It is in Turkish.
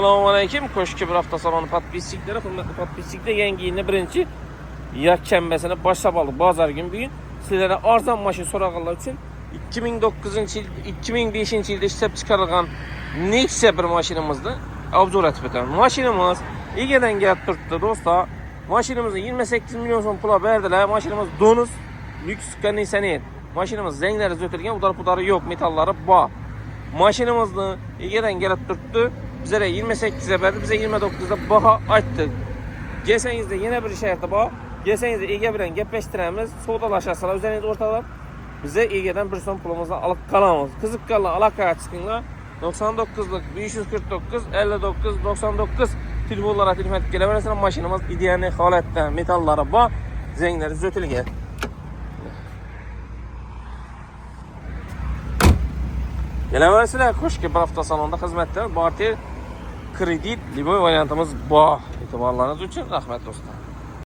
Assalamualaikum. Koşki bir hafta salonu podpisçiklari, hurmatli podpisçiklar, yangi yilni birinchi yakshanbasini boshlab bozor gün bugün sizlarga arzon mashina so'raganlar uchun 2005-yilda ishlab chiqarilgan Nexia bir mashinamizni obzor etib o'tamiz. Mashinamiz egadan kelib turibdi do'stlar. Mashinamizni 28 million so'm pul berdilar. Mashinamiz donus lyuks konditsioner. Mashinamiz zanglari o'tilgan, udar-pudari yo'q, metallari bor. Mashinamizni egadan kelib turibdi. Bizlere 28'e verdi, bize 29'da baha ayttık. Gelsengizde yine bir şartı bor. Gelsengizde ege bilen gepleştiremiz. Soğudalaşarsalar, üzerinizde ortalar. Bize egeden bir son pulumuzdan alıp kalamız. Kızıklarla alakaya çıkınlar. 99'lık 549 59 99 telefonlara telefon edip gelebilirsiniz. Maşinimiz ideal halatda, metalları bor. Zengleri zötülgen. Gelebilirsiniz. Koşki bir hafta salonunda hizmetler. Barter kredit liboy variantımız bor. E'tiborlaringiz uchun rahmat do'stlar.